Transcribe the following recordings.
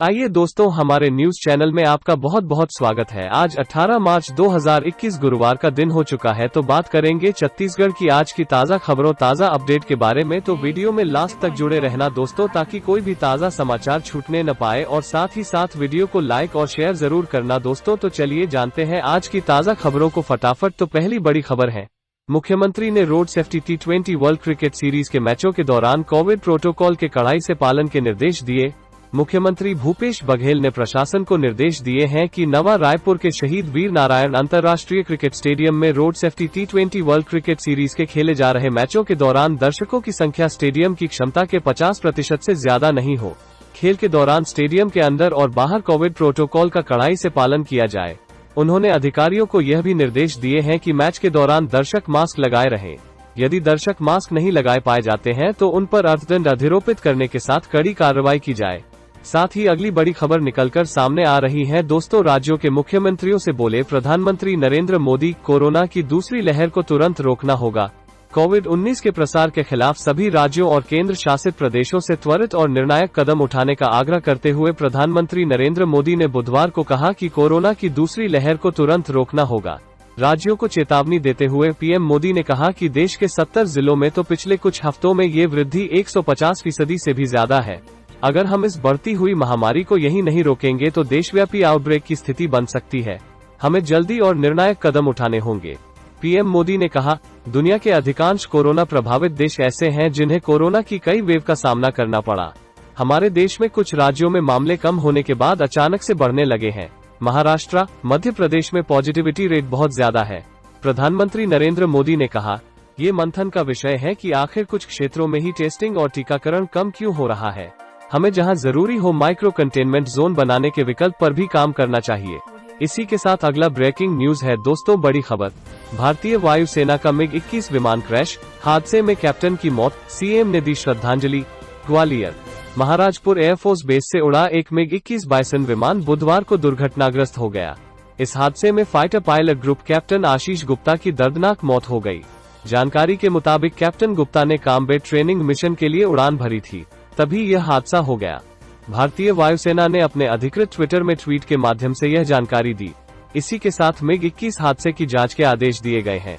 आइए दोस्तों, हमारे न्यूज चैनल में आपका बहुत बहुत स्वागत है। आज 18 मार्च 2021 गुरुवार का दिन हो चुका है, तो बात करेंगे छत्तीसगढ़ की आज की ताज़ा खबरों, ताज़ा अपडेट के बारे में। तो वीडियो में लास्ट तक जुड़े रहना दोस्तों, ताकि कोई भी ताज़ा समाचार छूटने न पाए, और साथ ही साथ वीडियो को लाइक और शेयर जरूर करना दोस्तों। तो चलिए जानते हैं आज की ताज़ा खबरों को फटाफट। तो पहली बड़ी खबर है, मुख्यमंत्री ने road safety T20 world cricket series के मैचों के दौरान कोविड प्रोटोकॉल के कड़ाई से पालन के निर्देश दिए। मुख्यमंत्री भूपेश बघेल ने प्रशासन को निर्देश दिए हैं कि नवा रायपुर के शहीद वीर नारायण अंतर्राष्ट्रीय क्रिकेट स्टेडियम में road safety T20 world cricket series के खेले जा रहे मैचों के दौरान दर्शकों की संख्या स्टेडियम की क्षमता के 50% से ज्यादा नहीं हो। खेल के दौरान स्टेडियम के अंदर और बाहर कोविड प्रोटोकॉल का कड़ाई से पालन किया जाए। उन्होंने अधिकारियों को यह भी निर्देश दिए हैं कि मैच के दौरान दर्शक मास्क लगाए रहें। यदि दर्शक मास्क नहीं लगाए पाए जाते हैं तो उन पर अर्थदंड अधिरोपित करने के साथ कड़ी कार्रवाई की जाए। साथ ही अगली बड़ी खबर निकलकर सामने आ रही है दोस्तों, राज्यों के मुख्यमंत्रियों से बोले प्रधानमंत्री नरेंद्र मोदी, कोरोना की दूसरी लहर को तुरंत रोकना होगा। कोविड-19 के प्रसार के खिलाफ सभी राज्यों और केंद्र शासित प्रदेशों से त्वरित और निर्णायक कदम उठाने का आग्रह करते हुए प्रधानमंत्री नरेंद्र मोदी ने बुधवार को कहा कि कोरोना की दूसरी लहर को तुरंत रोकना होगा। राज्यों को चेतावनी देते हुए पीएम मोदी ने कहा कि देश के 70 जिलों में तो पिछले कुछ हफ्तों में ये वृद्धि 150% से भी ज्यादा है। अगर हम इस बढ़ती हुई महामारी को यहीं नहीं रोकेंगे तो देशव्यापी आउटब्रेक की स्थिति बन सकती है। हमें जल्दी और निर्णायक कदम उठाने होंगे। पीएम मोदी ने कहा, दुनिया के अधिकांश कोरोना प्रभावित देश ऐसे हैं जिन्हें कोरोना की कई वेव का सामना करना पड़ा। हमारे देश में कुछ राज्यों में मामले कम होने के बाद अचानक से बढ़ने लगे हैं। महाराष्ट्र, मध्य प्रदेश में पॉजिटिविटी रेट बहुत ज्यादा है। प्रधानमंत्री नरेंद्र मोदी ने कहा, ये मंथन का विषय है कि आखिर कुछ क्षेत्रों में ही टेस्टिंग और टीकाकरण कम क्यों हो रहा है। हमें जहां जरूरी हो माइक्रो कंटेनमेंट जोन बनाने के विकल्प पर भी काम करना चाहिए। इसी के साथ अगला ब्रेकिंग न्यूज है दोस्तों, बड़ी खबर, भारतीय वायुसेना का MiG-21 विमान क्रैश, हादसे में कैप्टन की मौत, सीएम ने दी श्रद्धांजलि। ग्वालियर, महाराजपुर एयरफोर्स बेस से उड़ा एक MiG-21 बाइसन विमान बुधवार को दुर्घटनाग्रस्त हो गया। इस हादसे में fighter pilot group captain Ashish Gupta की दर्दनाक मौत हो गई। जानकारी के मुताबिक कैप्टन गुप्ता ने कॉम्बैट ट्रेनिंग मिशन के लिए उड़ान भरी थी, तभी यह हादसा हो गया। भारतीय वायुसेना ने अपने अधिकृत ट्विटर में ट्वीट के माध्यम से यह जानकारी दी। इसी के साथ MiG-21 हादसे की जांच के आदेश दिए गए हैं।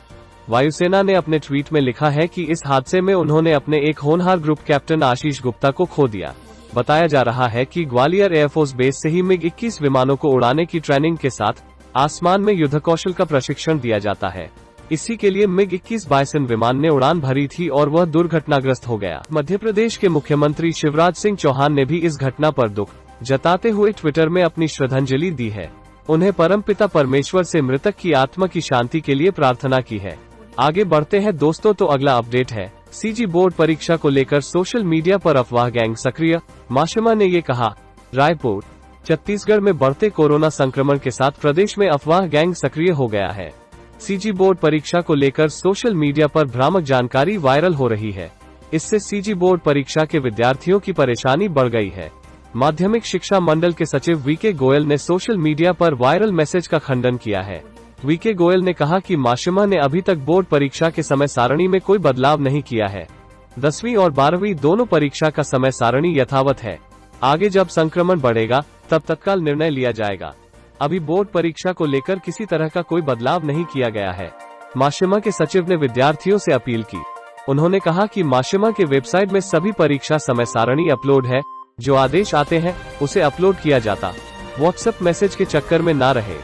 वायुसेना ने अपने ट्वीट में लिखा है कि इस हादसे में उन्होंने अपने एक होनहार ग्रुप कैप्टन आशीष गुप्ता को खो दिया। बताया जा रहा है कि ग्वालियर एयरफोर्स बेस से ही MiG-21 विमानों को उड़ाने की ट्रेनिंग के साथ आसमान में युद्ध कौशल का प्रशिक्षण दिया जाता है। इसी के लिए MiG-21 बाइसन विमान ने उड़ान भरी थी और वह दुर्घटनाग्रस्त हो गया। मध्य प्रदेश के मुख्यमंत्री शिवराज सिंह चौहान ने भी इस घटना पर दुख जताते हुए ट्विटर में अपनी श्रद्धांजलि दी है। उन्हें परमपिता परमेश्वर से मृतक की आत्मा की शांति के लिए प्रार्थना की है। आगे बढ़ते हैं दोस्तों, तो अगला अपडेट है, सीजी बोर्ड परीक्षा को लेकर सोशल मीडिया पर अफवाह गैंग सक्रिय, माशिमा ने ये कहा। रायपुर, छत्तीसगढ़ में बढ़ते कोरोना संक्रमण के साथ प्रदेश में अफवाह गैंग सक्रिय हो गया है। सीजी बोर्ड परीक्षा को लेकर सोशल मीडिया पर भ्रामक जानकारी वायरल हो रही है। इससे सीजी बोर्ड परीक्षा के विद्यार्थियों की परेशानी बढ़ गई है। माध्यमिक शिक्षा मंडल के सचिव वीके गोयल ने सोशल मीडिया पर वायरल मैसेज का खंडन किया है। वीके गोयल ने कहा कि माशिमा ने अभी तक बोर्ड परीक्षा के समय सारणी में कोई बदलाव नहीं किया है। 10वीं और 12वीं दोनों परीक्षा का समय सारणी यथावत है। आगे जब संक्रमण बढ़ेगा तब तत्काल निर्णय लिया जाएगा। अभी बोर्ड परीक्षा को लेकर किसी तरह का कोई बदलाव नहीं किया गया है। माशिमा के सचिव ने विद्यार्थियों से अपील की। उन्होंने कहा कि माशिमा के वेबसाइट में सभी परीक्षा समय सारणी अपलोड है। जो आदेश आते हैं उसे अपलोड किया जाता। व्हाट्सएप मैसेज के चक्कर में ना रहे।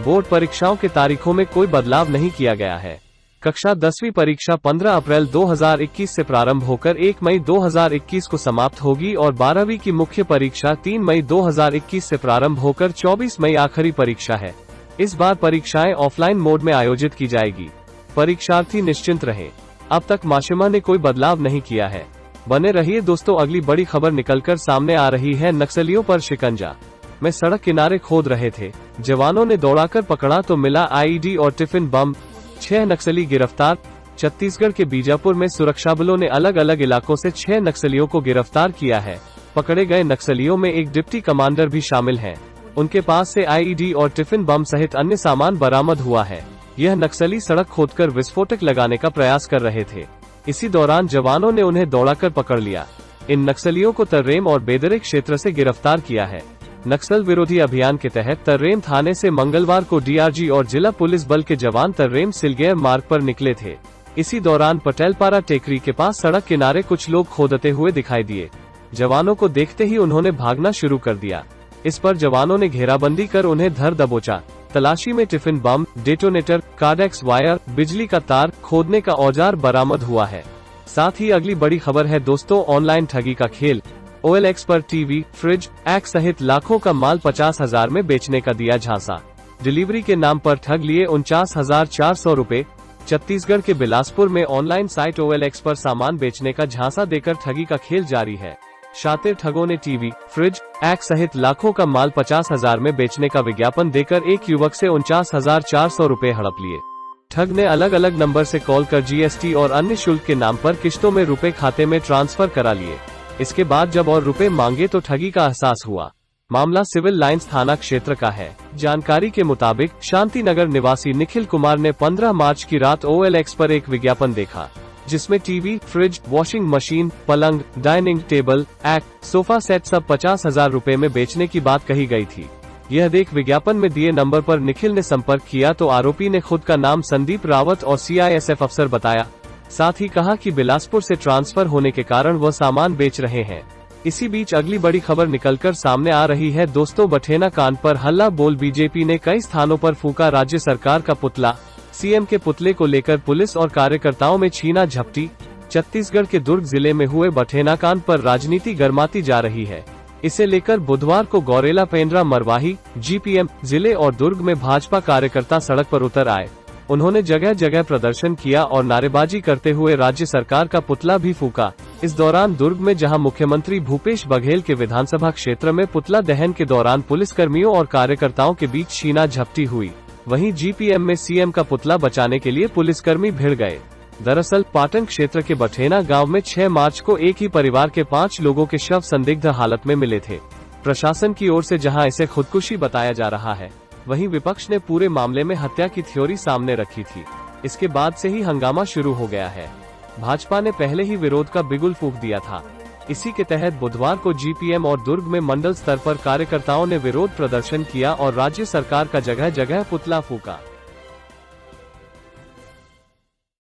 बोर्ड परीक्षाओं के तारीखों में कोई बदलाव नहीं किया गया है। कक्षा 10वीं परीक्षा 15 अप्रैल 2021 से प्रारंभ होकर 1 मई 2021 को समाप्त होगी और 12वीं की मुख्य परीक्षा 3 मई 2021 से प्रारंभ होकर 24 मई आखिरी परीक्षा है। इस बार परीक्षाएं ऑफलाइन मोड में आयोजित की जाएगी। परीक्षार्थी निश्चिंत रहें। अब तक माशिमा ने कोई बदलाव नहीं किया है। बने रहिए दोस्तों, अगली बड़ी खबर निकलकर सामने आ रही है, नक्सलियों पर शिकंजा में सड़क किनारे खोद रहे थे, जवानों ने दौड़ाकर पकड़ा तो मिला IED और टिफिन बम। 6 नक्सली गिरफ्तार। छत्तीसगढ़ के बीजापुर में सुरक्षा बलों ने अलग अलग इलाकों से 6 नक्सलियों को गिरफ्तार किया है। पकड़े गए नक्सलियों में एक डिप्टी कमांडर भी शामिल है। उनके पास से IED और टिफिन बम सहित अन्य सामान बरामद हुआ है। यह नक्सली सड़क खोदकर विस्फोटक लगाने का प्रयास कर रहे थे। इसी दौरान जवानों ने उन्हें दौड़ाकर पकड़ लिया। इन नक्सलियों को तर्रेम और बेदरे क्षेत्र से गिरफ्तार किया है। नक्सल विरोधी अभियान के तहत तर्रेम थाने से मंगलवार को डीआरजी और जिला पुलिस बल के जवान तर्रेम सिलगैर मार्ग पर निकले थे। इसी दौरान पटेलपारा टेकरी के पास सड़क किनारे कुछ लोग खोदते हुए दिखाई दिए। जवानों को देखते ही उन्होंने भागना शुरू कर दिया। इस पर जवानों ने घेराबंदी कर उन्हें धर दबोचा। तलाशी में tiffin bomb, detonator, cordex wire, बिजली का तार, खोदने का औजार बरामद हुआ है। साथ ही अगली बड़ी खबर है दोस्तों, ऑनलाइन ठगी का खेल। OLX पर टीवी, फ्रिज, एक्स सहित लाखों का माल 50,000 में बेचने का दिया झांसा। डिलीवरी के नाम पर ठग लिए 49,400 रुपए। छत्तीसगढ़ के बिलासपुर में ऑनलाइन साइट OLX पर सामान बेचने का झांसा देकर ठगी का खेल जारी है। शातिर ठगों ने टीवी, फ्रिज, एक्स सहित लाखों का माल 50,000 में बेचने का विज्ञापन देकर एक युवक से 49,400 रुपए हड़प लिए। ठग ने अलग अलग नंबर से कॉल कर GST और अन्य शुल्क के नाम पर किश्तों में रुपए खाते में ट्रांसफर करा लिए। इसके बाद जब और रुपए मांगे तो ठगी का एहसास हुआ। मामला सिविल लाइंस थाना क्षेत्र का है। जानकारी के मुताबिक शांति नगर निवासी निखिल कुमार ने 15 मार्च की रात OLX पर एक विज्ञापन देखा, जिसमें टीवी, फ्रिज, वॉशिंग मशीन, पलंग, डाइनिंग टेबल, सोफा सेट सब 50,000 रुपए में बेचने की बात कही गई थी। यह देख विज्ञापन में दिए नंबर पर निखिल ने संपर्क किया तो आरोपी ने खुद का नाम संदीप रावत और CISF अफसर बताया। साथ ही कहा कि बिलासपुर से ट्रांसफर होने के कारण वह सामान बेच रहे हैं। इसी बीच अगली बड़ी खबर निकलकर सामने आ रही है दोस्तों, बठेना कांड पर हल्ला बोल। बीजेपी ने कई स्थानों पर फूका राज्य सरकार का पुतला। CM के पुतले को लेकर पुलिस और कार्यकर्ताओं में छीना झपटी। छत्तीसगढ़ के दुर्ग जिले में हुए बठेना कांड पर राजनीति गर्माती जा रही है। इसे लेकर बुधवार को गौरेला, पेंड्रा, मरवाही, GPM जिले और दुर्ग में भाजपा कार्यकर्ता सड़क पर उतर आए। उन्होंने जगह जगह प्रदर्शन किया और नारेबाजी करते हुए राज्य सरकार का पुतला भी फूका। इस दौरान दुर्ग में जहां मुख्यमंत्री भूपेश बघेल के विधानसभा क्षेत्र में पुतला दहन के दौरान पुलिसकर्मियों और कार्यकर्ताओं के बीच छीना झपटी हुई, वहीं GPM में CM का पुतला बचाने के लिए पुलिसकर्मी भिड़ गए। दरअसल पाटन क्षेत्र के बठेना गांव में 6 मार्च को एक ही परिवार के 5 लोगों के शव संदिग्ध हालत में मिले थे। प्रशासन की ओर से जहां इसे खुदकुशी बताया जा रहा है, वहीं विपक्ष ने पूरे मामले में हत्या की थ्योरी सामने रखी थी। इसके बाद से ही हंगामा शुरू हो गया है। भाजपा ने पहले ही विरोध का बिगुल फूंक दिया था। इसी के तहत बुधवार को GPM और दुर्ग में मंडल स्तर पर कार्यकर्ताओं ने विरोध प्रदर्शन किया और राज्य सरकार का जगह जगह पुतला फूका।